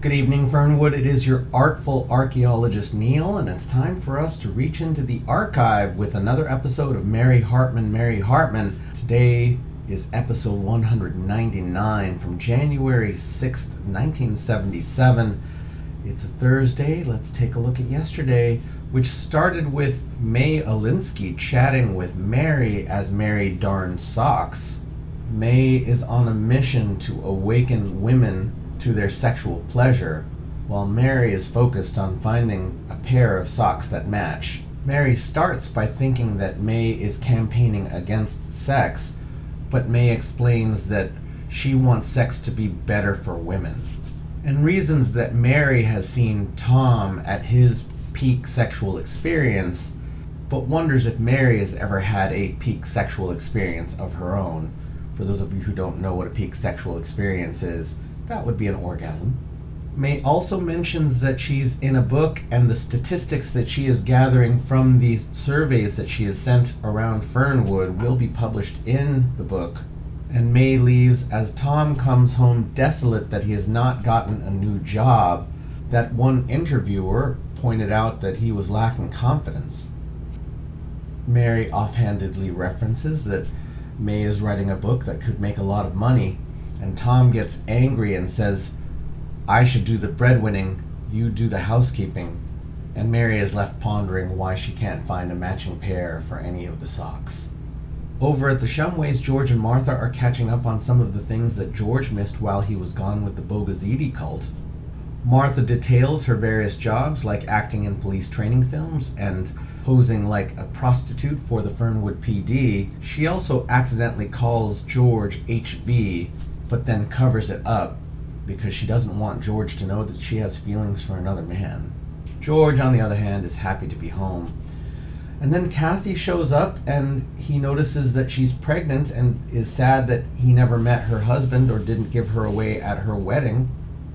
Good evening, Fernwood. It is your artful archaeologist, Neil, and it's time for us to reach into the archive with another episode of Mary Hartman, Mary Hartman. Today is episode 199 from January 6th, 1977. It's a Thursday. Let's take a look at yesterday, which started with May Alinsky chatting with Mary as Mary darned socks. May is on a mission to awaken women to their sexual pleasure, while Mary is focused on finding a pair of socks that match. Mary starts by thinking that May is campaigning against sex, but May explains that she wants sex to be better for women, and reasons that Mary has seen Tom at his peak sexual experience, but wonders if Mary has ever had a peak sexual experience of her own. For those of you who don't know what a peak sexual experience is, that would be an orgasm. May also mentions that she's in a book, and the statistics that she is gathering from these surveys that she has sent around Fernwood will be published in the book. And May leaves as Tom comes home desolate that he has not gotten a new job. That one interviewer pointed out that he was lacking confidence. Mary offhandedly references that May is writing a book that could make a lot of money, and Tom gets angry and says, "I should do the breadwinning, you do the housekeeping." And Mary is left pondering why she can't find a matching pair for any of the socks. Over at the Shumways, George and Martha are catching up on some of the things that George missed while he was gone with the Bogazidi cult. Martha details her various jobs, like acting in police training films and posing like a prostitute for the Fernwood PD. She also accidentally calls George HV, but then covers it up because she doesn't want George to know that she has feelings for another man. George, on the other hand, is happy to be home. And then Kathy shows up, and he notices that she's pregnant and is sad that he never met her husband or didn't give her away at her wedding.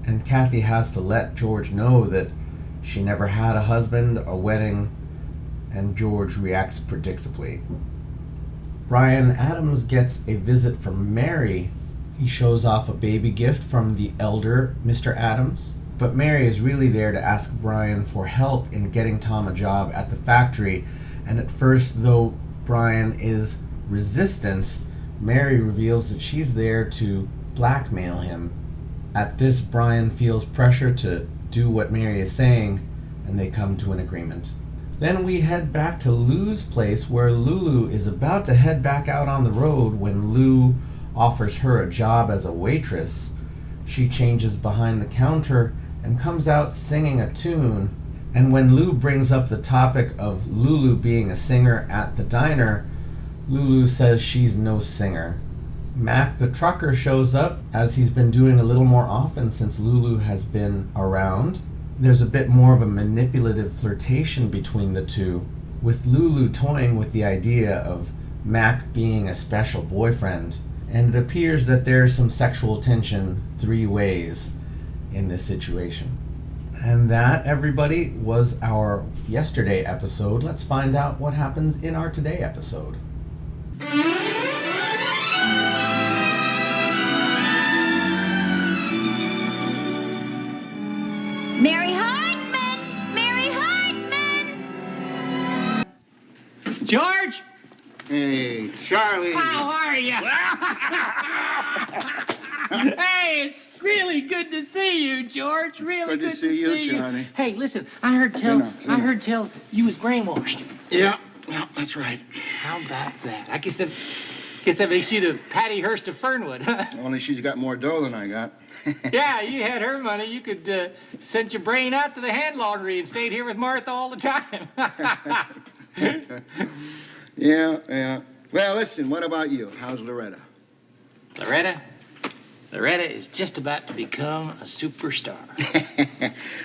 And Kathy has to let George know that she never had a husband, a wedding, and George reacts predictably. Brian Adams gets a visit from Mary. He shows off a baby gift from the elder Mr. Adams, but Mary is really there to ask Brian for help in getting Tom a job at the factory, and at first, though Brian is resistant, Mary reveals that she's there to blackmail him. At this, Brian feels pressure to do what Mary is saying, and they come to an agreement. Then we head back to Lou's place, where Lulu is about to head back out on the road when Lou offers her a job as a waitress. She changes behind the counter and comes out singing a tune, and when Lou brings up the topic of Lulu being a singer at the diner, Lulu says she's no singer. Mac the trucker shows up, as he's been doing a little more often since Lulu has been around. There's a bit more of a manipulative flirtation between the two, with Lulu toying with the idea of Mac being a special boyfriend, and it appears that there's some sexual tension three ways in this situation. And that, everybody, was our yesterday episode. Let's find out what happens in our today episode. Mary Hartman! Mary Hartman! George? Hey, Charlie. How are you? Hey, it's really good to see you, George. Really Good to see you, Johnny. Hey, listen, I heard tell you was brainwashed. Yeah, that's right. How about that? I guess that makes you the Patty Hearst of Fernwood, huh? Only she's got more dough than I got. Yeah, you had her money. You could send your brain out to the hand laundry and stayed here with Martha all the time. Yeah. Well, listen, what about you? How's Loretta? Loretta is just about to become a superstar.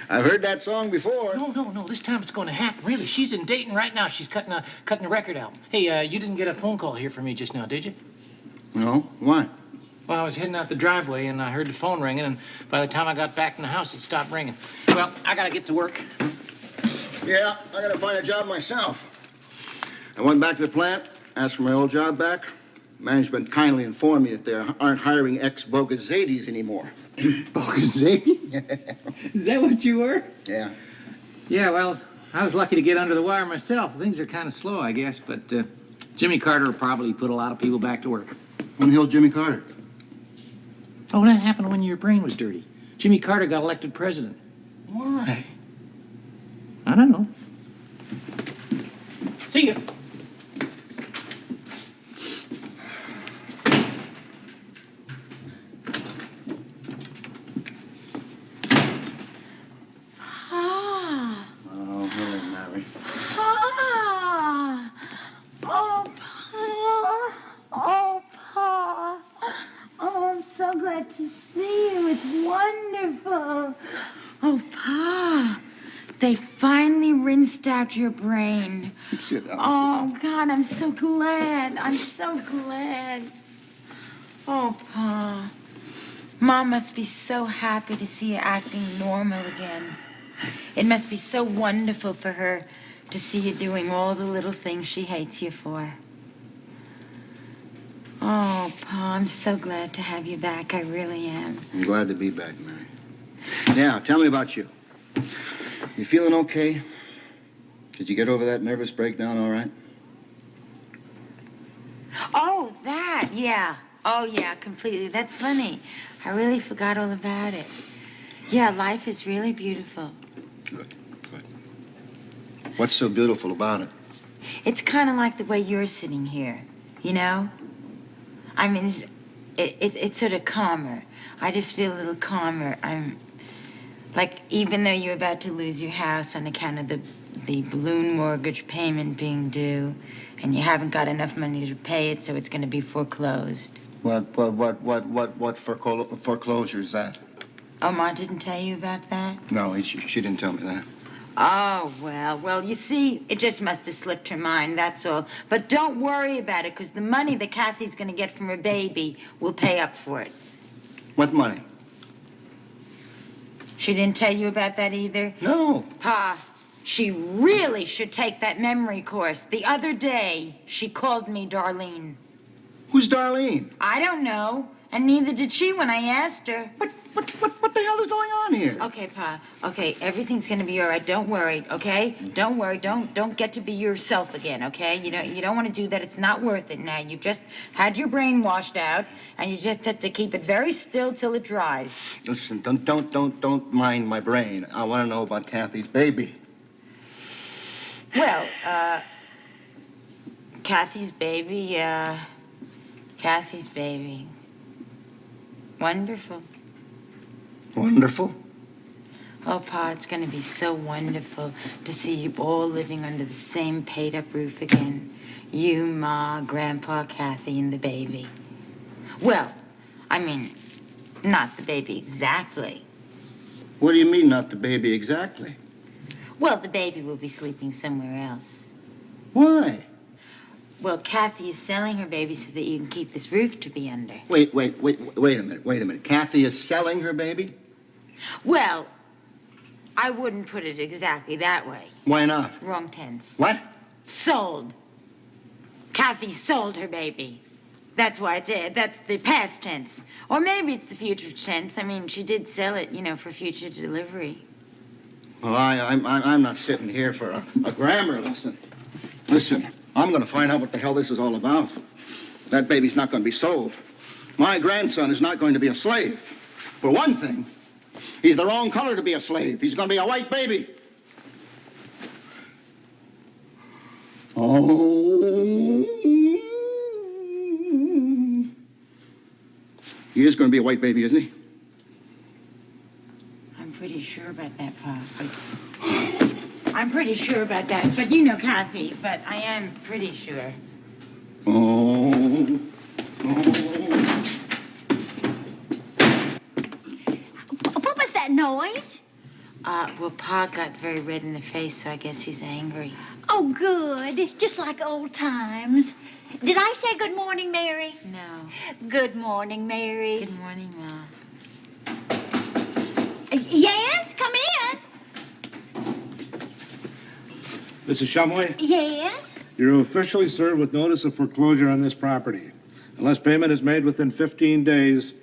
I've heard that song before. No. This time it's going to happen. Really, she's in Dayton right now. She's cutting a record album. Hey, you didn't get a phone call here from me just now, did you? No? Why? Well, I was heading out the driveway and I heard the phone ringing, and by the time I got back in the house, it stopped ringing. Well, I gotta get to work. Yeah, I gotta find a job myself. I went back to the plant, asked for my old job back. Management kindly informed me that they aren't hiring ex-Bogazadis anymore. Bogus 80s? Is that what you were? Yeah. Yeah, well, I was lucky to get under the wire myself. Things are kind of slow, I guess, but Jimmy Carter probably put a lot of people back to work. When the hell's Jimmy Carter? Oh, that happened when your brain was dirty. Jimmy Carter got elected president. Why? I don't know. See ya. Pa. Oh, really, Mary? Pa. Oh, Pa. Oh, Pa. Oh, I'm so glad to see you. It's wonderful. Oh, Pa. They finally rinsed out your brain. Sit down. Oh, God, I'm so glad. I'm so glad. Oh, Pa. Mom must be so happy to see you acting normal again. It must be so wonderful for her to see you doing all the little things she hates you for. Oh, Pa, I'm so glad to have you back. I really am. I'm glad to be back, Mary. Now, tell me about you. You feeling okay? Did you get over that nervous breakdown all right? Oh, that, yeah. Oh, yeah, completely. That's funny. I really forgot all about it. Yeah, life is really beautiful. Good, good. What's so beautiful about it? It's kind of like the way you're sitting here, you know? I mean, it's sort of calmer. I just feel a little calmer. I'm, like, even though you're about to lose your house on account of the balloon mortgage payment being due, and you haven't got enough money to pay it, so it's going to be foreclosed. What foreclosure is that? Oh, Ma didn't tell you about that? No, she didn't tell me that. Oh, well, you see, it just must have slipped her mind, that's all. But don't worry about it, because the money that Kathy's going to get from her baby will pay up for it. What money? She didn't tell you about that either? No. Pa, she really should take that memory course. The other day, she called me Darlene. Who's Darlene? I don't know, and neither did she when I asked her. What the hell is going on here? Okay, Pa. Okay, everything's gonna be all right. Don't worry, okay? Don't worry. Don't get to be yourself again, okay? You don't want to do that. It's not worth it now. You've just had your brain washed out, and you just have to keep it very still till it dries. Listen, don't mind my brain. I want to know about Kathy's baby. Well, Kathy's baby, Kathy's baby. Wonderful. Wonderful. Oh, Pa, it's going to be so wonderful to see you all living under the same paid-up roof again. You, Ma, Grandpa, Kathy, and the baby. Well, I mean, not the baby exactly. What do you mean, not the baby exactly? Well, the baby will be sleeping somewhere else. Why? Well, Kathy is selling her baby so that you can keep this roof to be under. Wait a minute. Kathy is selling her baby? Well, I wouldn't put it exactly that way. Why not? Wrong tense. What? Sold. Kathy sold her baby. That's why that's the past tense. Or maybe it's the future tense. I mean, she did sell it, for future delivery. Well, I'm not sitting here for a grammar lesson. Listen, I'm going to find out what the hell this is all about. That baby's not going to be sold. My grandson is not going to be a slave. For one thing, he's the wrong color to be a slave. He's going to be a white baby. Oh. He is going to be a white baby, isn't he? I'm pretty sure about that, Pa. I'm pretty sure about that. But you know Kathy, but I am pretty sure. Oh. What was that noise? Well, Pa got very red in the face, so I guess he's angry. Oh, good. Just like old times. Did I say good morning, Mary? No. Good morning, Mary. Good morning, Ma. Yes, come in. Mrs. Shumway, Yes? you're officially served with notice of foreclosure on this property. Unless payment is made within 15 days,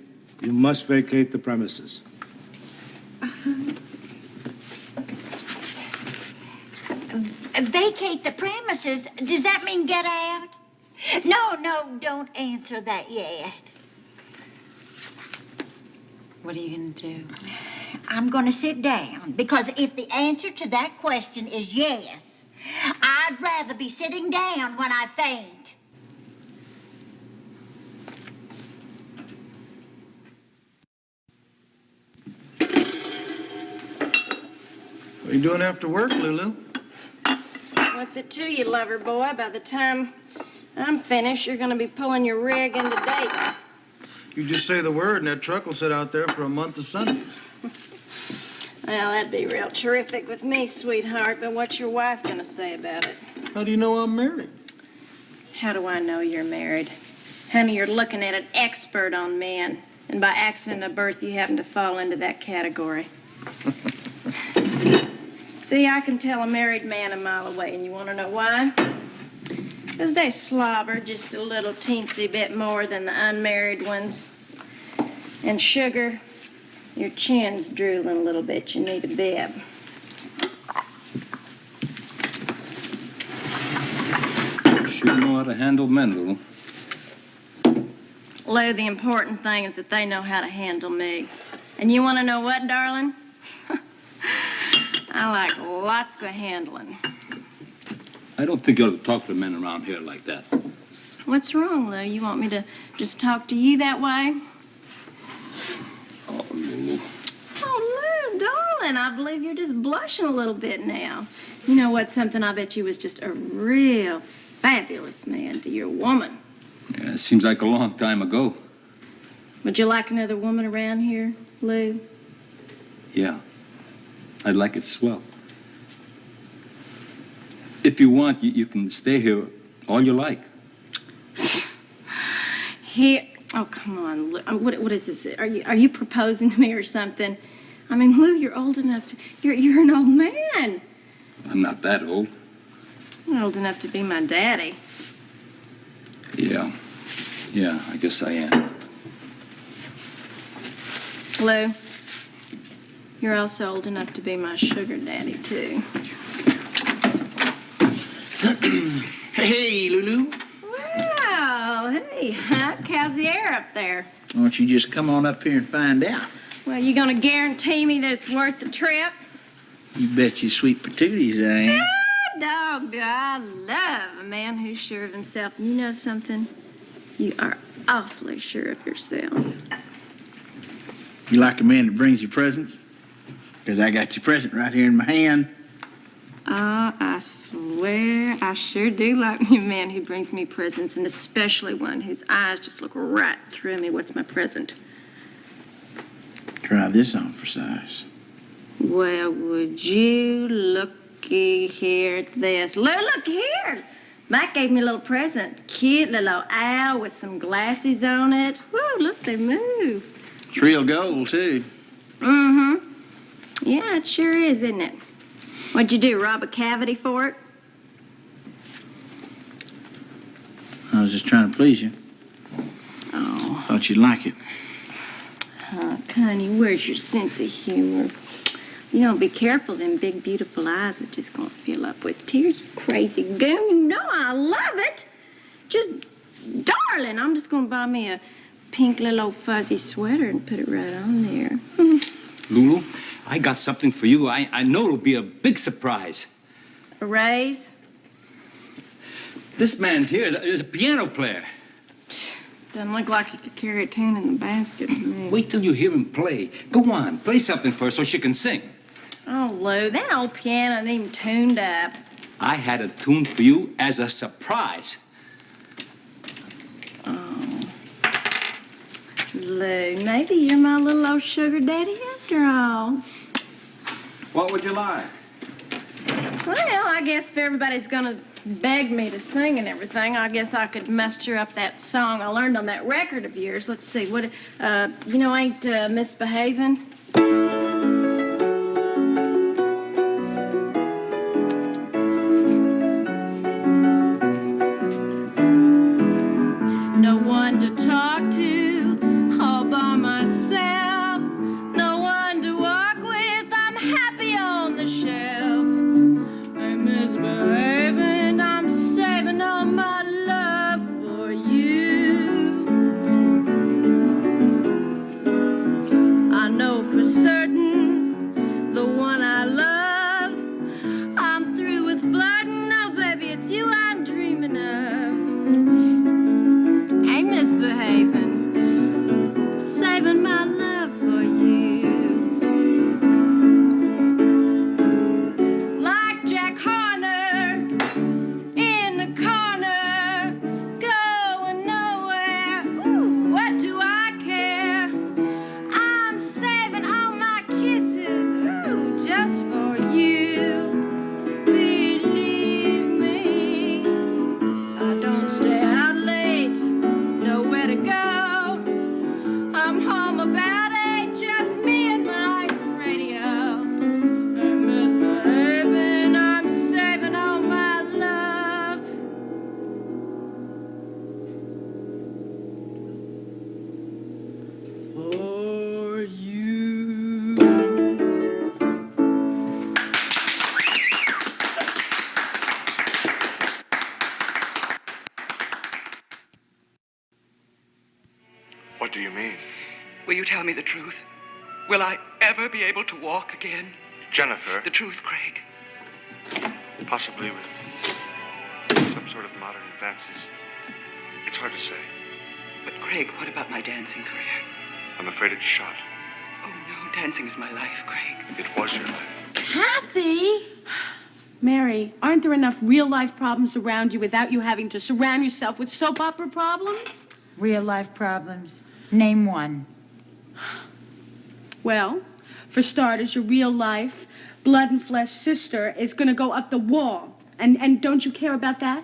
You must vacate the premises. Vacate the premises? Does that mean get out? No, don't answer that yet. What are you going to do? I'm going to sit down because if the answer to that question is yes, I'd rather be sitting down when I faint. What are you doing after work, Lulu? What's it to you, lover boy? By the time I'm finished, you're going to be pulling your rig into Dayton. You just say the word and that truck will sit out there for a month of Sunday. Well, that'd be real terrific with me, sweetheart, but what's your wife going to say about it? How do you know I'm married? How do I know you're married? Honey, you're looking at an expert on men, and by accident of birth, you happen to fall into that category. See, I can tell a married man a mile away, and you want to know why? Because they slobber just a little teensy bit more than the unmarried ones. And sugar, your chin's drooling a little bit. You need a bib. Sure know how to handle men, Lulu. Lou, the important thing is that they know how to handle me. And you want to know what, darling? I like lots of handling. I don't think you ought to talk to men around here like that. What's wrong, Lou? You want me to just talk to you that way? Oh, Lulu. Oh, Lou, darling, I believe you're just blushing a little bit now. You know what? Something I bet you was just a real fabulous man to your woman. Yeah, it seems like a long time ago. Would you like another woman around here, Lou? Yeah. I'd like it swell. If you want, you can stay here all you like. Here. Oh, come on, Lou. What is this? Are you proposing to me or something? I mean, Lou, you're old enough to. You're an old man. I'm not that old. You're old enough to be my daddy. Yeah. Yeah, I guess I am. Lou, you're also old enough to be my sugar daddy, too. Hey, Lulu. Wow, hey, Huck, how's the air up there? Why don't you just come on up here and find out? Well, you gonna guarantee me that it's worth the trip? You bet you sweet patooties I am. Ah, dog, do I love a man who's sure of himself. And you know something? You are awfully sure of yourself. You like a man that brings you presents? Because I got your present right here in my hand. Oh, I swear I sure do like me a man who brings me presents, and especially one whose eyes just look right through me. What's my present? Try this on for size. Well, would you looky here at this? Look here! Mike gave me a little present. Cute little owl with some glasses on it. Whoa, look, they move. It's real gold, too. Mm-hmm. Yeah, it sure is, isn't it? What'd you do, rob a cavity for it? I was just trying to please you. Oh, Thought you'd like it. Connie, where's your sense of humor? You know, be careful, them big, beautiful eyes are just gonna fill up with tears, you crazy goon. You know I love it. Just, darling, I'm just gonna buy me a pink little old fuzzy sweater and put it right on there. Lulu, I got something for you. I know it'll be a big surprise. A raise? This man's here is a piano player. Doesn't look like he could carry a tune in the basket. Wait till you hear him play. Go on, play something for her so she can sing. Oh, Lou, that old piano ain't even tuned up. I had a tune for you as a surprise. Oh. Lou, maybe you're my little old sugar daddy after all. What would you like? Well, I guess if everybody's gonna beg me to sing and everything, I guess I could muster up that song I learned on that record of yours. Let's see, what, ain't Misbehavin'? No one to talk to, all by myself. me the truth. Will I ever be able to walk again? Jennifer. The truth, Craig. Possibly with some sort of modern advances. It's hard to say. But Craig, what about my dancing career? I'm afraid it's shot. Oh no, dancing is my life, Craig. It was your life. Kathy! Mary, aren't there enough real-life problems around you without you having to surround yourself with soap opera problems? Real-life problems. Name one. Well, for starters, your real-life, blood-and-flesh sister is going to go up the wall. And don't you care about that?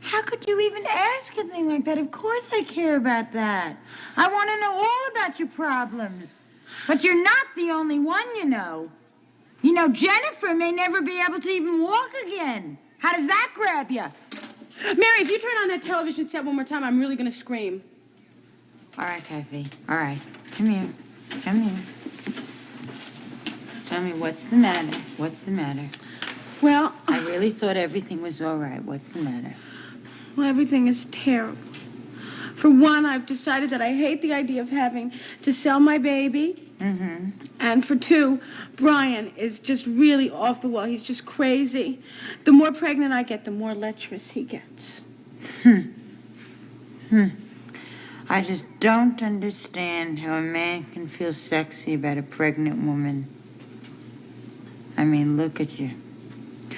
How could you even ask a thing like that? Of course I care about that. I want to know all about your problems. But you're not the only one, you know. You know, Jennifer may never be able to even walk again. How does that grab you? Mary, if you turn on that television set one more time, I'm really going to scream. All right, Kathy. All right. Come here. Come here. Just tell me what's the matter. What's the matter? Well, I really thought everything was all right. What's the matter? well, everything is terrible. For one, I've decided that I hate the idea of having to sell my baby. Mm-hmm. And for two, Brian is just really off the wall. He's just crazy. The more pregnant I get, the more lecherous he gets. I just don't understand how a man can feel sexy about a pregnant woman. I mean, look at you.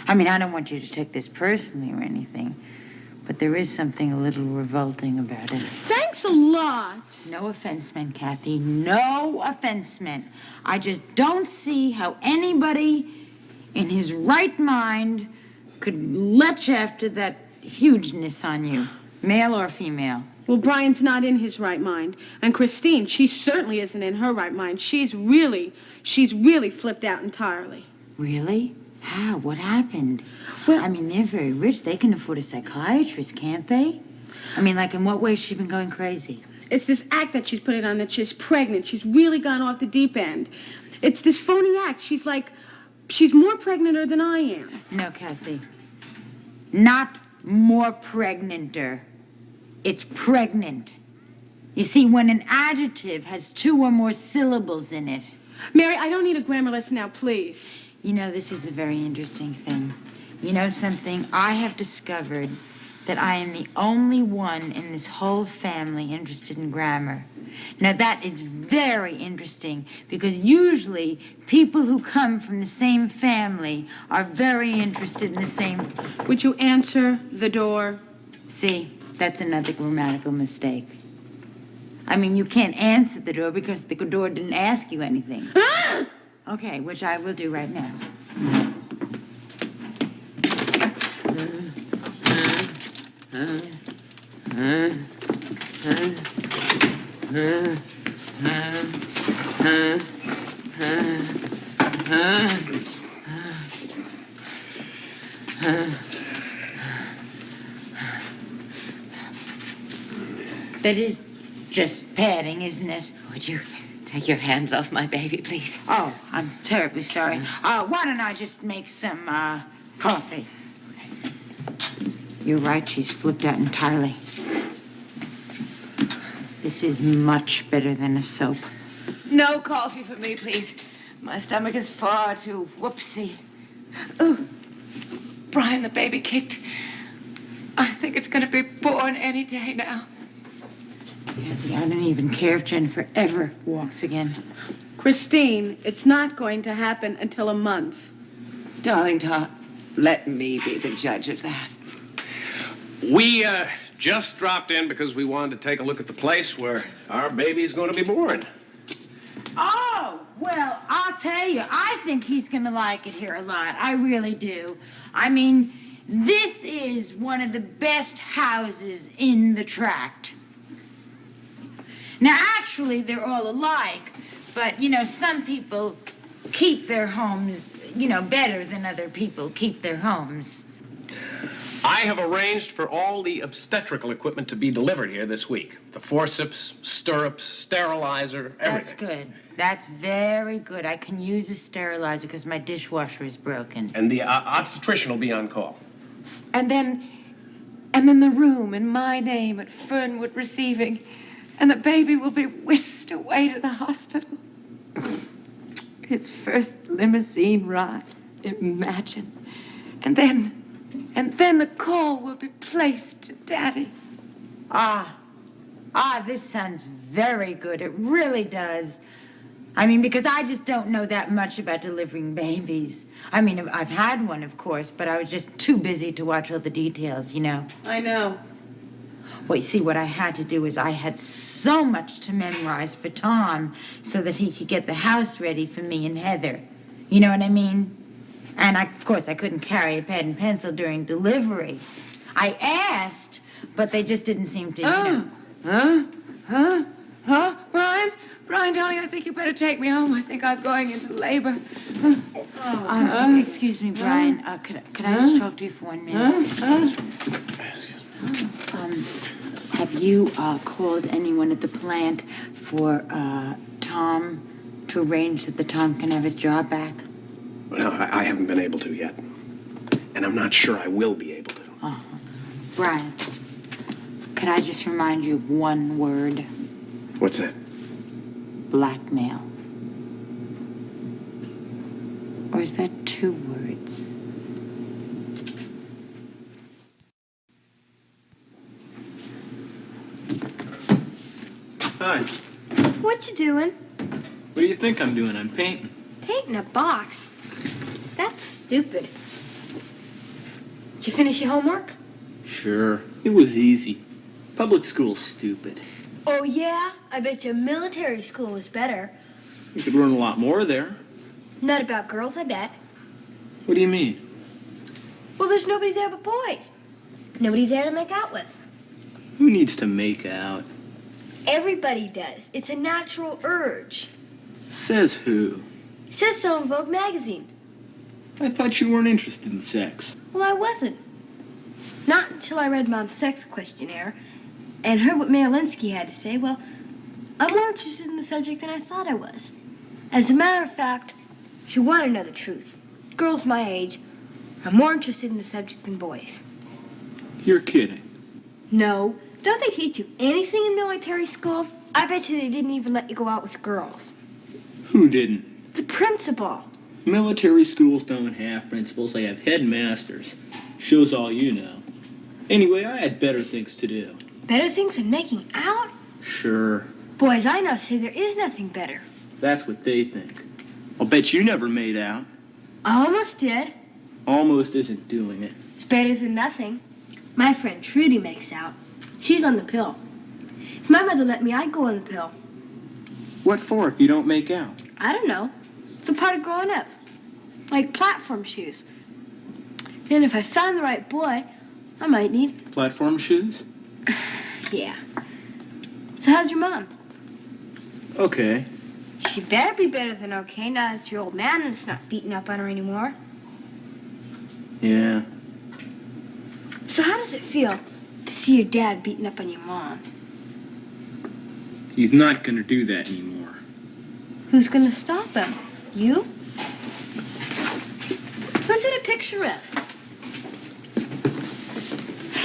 I mean, I don't want you to take this personally or anything, but there is something a little revolting about it. Thanks a lot. No offense meant, Kathy. No offense meant. I just don't see how anybody in his right mind could lech after that hugeness on you, male or female. Well, Brian's not in his right mind. And Christine, she certainly isn't in her right mind. She's really flipped out entirely. Really? How? What happened? Well, I mean, they're very rich. They can afford a psychiatrist, can't they? I mean, like, in what way has she been going crazy? it's this act that she's putting on that she's pregnant. She's really gone off the deep end. It's this phony act. She's more pregnanter than I am. No, Kathy. Not more pregnanter. It's pregnant. You see, when an adjective has 2 or more syllables in it. Mary, I don't need a grammar lesson now, please. You know, this is a very interesting thing. You know something? I have discovered that I am the only one in this whole family interested in grammar. Now, that is very interesting because usually people who come from the same family are very interested in the same... Would you answer the door? See, that's another grammatical mistake. I mean, you can't answer the door because the door didn't ask you anything. Ah! Okay, which I will do right now. That is just padding, isn't it? Would you take your hands off my baby, please? Oh, I'm terribly sorry. Why don't I just make some coffee? You're right, she's flipped out entirely. This is much better than a soap. No coffee for me, please. My stomach is far too whoopsie. Oh, Brian, the baby kicked. I think it's going to be born any day now. Kathy, I don't even care if Jennifer ever walks again. Christine, it's not going to happen until a month. Darling Tot, let me be the judge of that. We just dropped in because we wanted to take a look at the place where our baby's going to be born. Oh, well, I'll tell you, I think he's going to like it here a lot. I really do. I mean, this is one of the best houses in the tract. Now, actually, they're all alike, but, you know, some people keep their homes, you know, better than other people keep their homes. I have arranged for all the obstetrical equipment to be delivered here this week. The forceps, stirrups, sterilizer, everything. That's good. That's very good. I can use a sterilizer because my dishwasher is broken. And the obstetrician will be on call. And then the room in my name at Fernwood Receiving. and the baby will be whisked away to the hospital. Its first limousine ride, imagine. And then the call will be placed to Daddy. This sounds very good. It really does. I mean, because I just don't know that much about delivering babies. I mean, I've had one, of course, but I was just too busy to watch all the details, you know. I know. Well, you see, what I had to do is I had so much to memorize for Tom so that he could get the house ready for me and Heather. You know what I mean? And, of course, I couldn't carry a pen and pencil during delivery. I asked, but they just didn't seem to, you know. Brian, darling, I think you better take me home. I think I'm going into labor. Excuse me, Brian. Could I just talk to you for 1 minute? Have you called anyone at the plant for Tom to arrange that the Tom can have his job back? No, I haven't been able to yet. And I'm not sure I will be able to. Brian, could I just remind you of one word? What's that? Blackmail. Or is that 2 words? Hi. What you doing? What do you think I'm doing? I'm painting. Painting a box? That's stupid. Did you finish your homework? Sure. It was easy. Public school's stupid. Oh, yeah? I bet you military school was better. You could learn a lot more there. Not about girls, I bet. What do you mean? Well, there's nobody there but boys. Nobody there to make out with. Who needs to make out? Everybody does. It's a natural urge. Says who? It says so in Vogue magazine. I thought you weren't interested in sex. Well, I wasn't. Not until I read Mom's sex questionnaire and heard what Linsky had to say. Well, I'm more interested in the subject than I thought I was. As a matter of fact, if you want to know the truth, girls my age are more interested in the subject than boys. You're kidding. No. Don't they teach you anything in military school? I bet you they didn't even let you go out with girls. Who didn't? The principal. Military schools don't have principals. They have headmasters. Shows all you know. Anyway, I had better things to do. Better things than making out? Sure. Boys I know say there is nothing better. That's what they think. I'll bet you never made out. I almost did. Almost isn't doing it. It's better than nothing. My friend Trudy makes out. She's on the pill. If my mother let me, I'd go on the pill. What for if you don't make out? I don't know. It's a part of growing up. Like platform shoes. Then if I found the right boy, I might need... Platform shoes? Yeah. So how's your mom? Okay. She better be better than okay now that your old man is not beating up on her anymore. Yeah. So how does it feel to see your dad beating up on your mom? He's not gonna do that anymore. Who's gonna stop him? You? Who's it a picture of?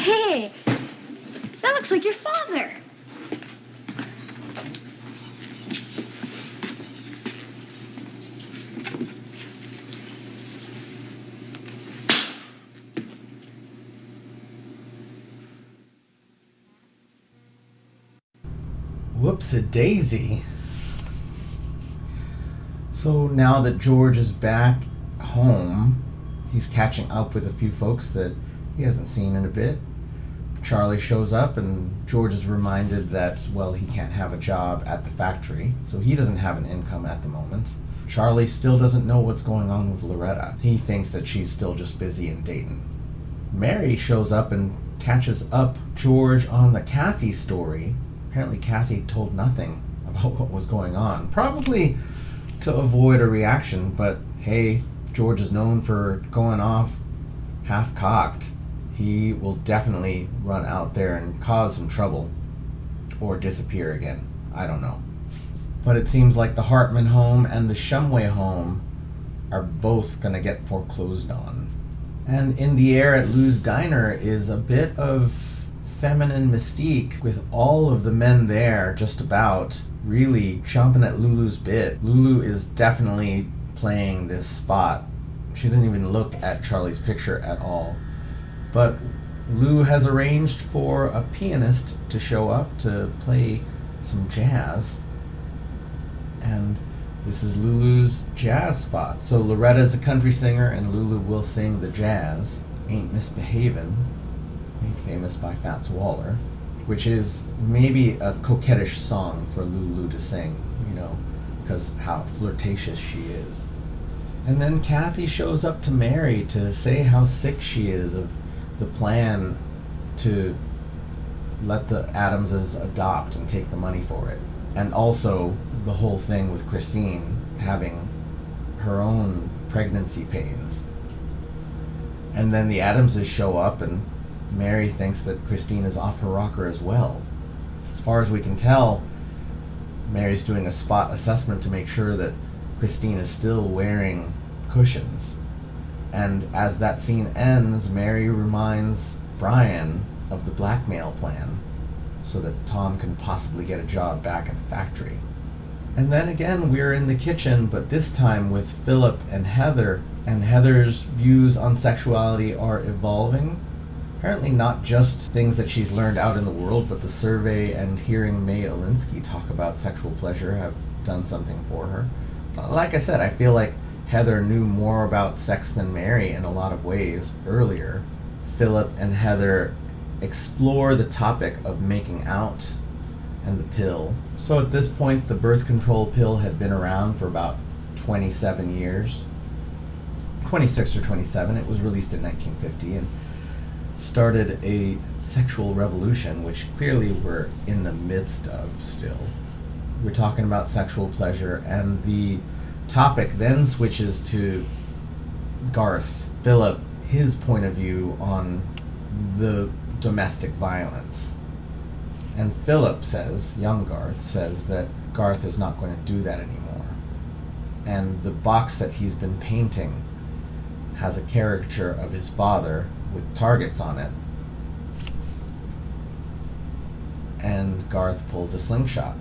Hey, that looks like your father. Whoops-a-daisy. So now that George is back home, he's catching up with a few folks that he hasn't seen in a bit. Charlie shows up and George is reminded that, well, he can't have a job at the factory, so he doesn't have an income at the moment. Charlie still doesn't know what's going on with Loretta. He thinks that she's still just busy in Dayton. Mary shows up and catches up George on the Kathy story. Apparently Kathy told nothing about what was going on, probably to avoid a reaction, but hey, George is known for going off half-cocked. He will definitely run out there and cause some trouble, or disappear again. I don't know. But it seems like the Hartman home and the Shumway home are both going to get foreclosed on. And in the air at Lou's Diner is a bit of feminine mystique with all of the men there just about really chomping at Lulu's bit. Lulu is definitely playing this spot. She doesn't even look at Charlie's picture at all. But Lou has arranged for a pianist to show up to play some jazz. And this is Lulu's jazz spot. So Loretta's a country singer and Lulu will sing the jazz. Ain't Misbehavin', made famous by Fats Waller, which is maybe a coquettish song for Lulu to sing, because how flirtatious she is. And then Kathy shows up to Mary to say how sick she is of the plan to let the Adamses adopt and take the money for it. And also the whole thing with Christine having her own pregnancy pains. And then the Adamses show up and Mary thinks that Christine is off her rocker as well. As far as we can tell, Mary's doing a spot assessment to make sure that Christine is still wearing cushions. And as that scene ends, Mary reminds Brian of the blackmail plan so that Tom can possibly get a job back at the factory. And then again, we're in the kitchen, but this time with Philip and Heather. And Heather's views on sexuality are evolving. Apparently not just things that she's learned out in the world, but the survey and hearing May Alinsky talk about sexual pleasure have done something for her. Like I said, I feel like Heather knew more about sex than Mary in a lot of ways earlier. Philip and Heather explore the topic of making out and the pill. So at this point, the birth control pill had been around for about 27 years. 26 or 27. It was released in 1950 and started a sexual revolution, which clearly we're in the midst of still. We're talking about sexual pleasure, and the topic then switches to Garth, Philip, his point of view on the domestic violence. And Philip says, young Garth says, that Garth is not going to do that anymore. And the box that he's been painting has a caricature of his father with targets on it. And Garth pulls a slingshot.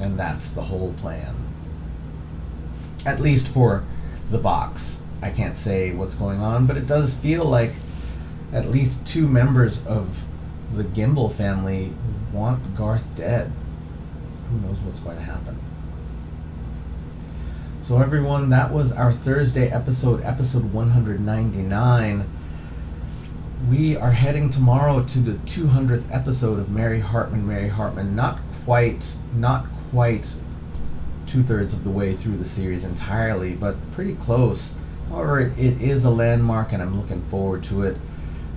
And that's the whole plan. At least for the box. I can't say what's going on, but it does feel like at least two members of the Gimbel family want Garth dead. Who knows what's going to happen? So everyone, that was our Thursday episode 199. We are heading tomorrow to the 200th episode of Mary Hartman, Mary Hartman. Not quite 2/3 of the way through the series entirely, but pretty close. However, it is a landmark and I'm looking forward to it.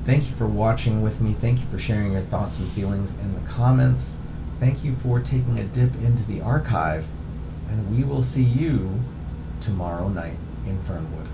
Thank you for watching with me. Thank you for sharing your thoughts and feelings in the comments. Thank you for taking a dip into the archive. And we will see you tomorrow night in Fernwood.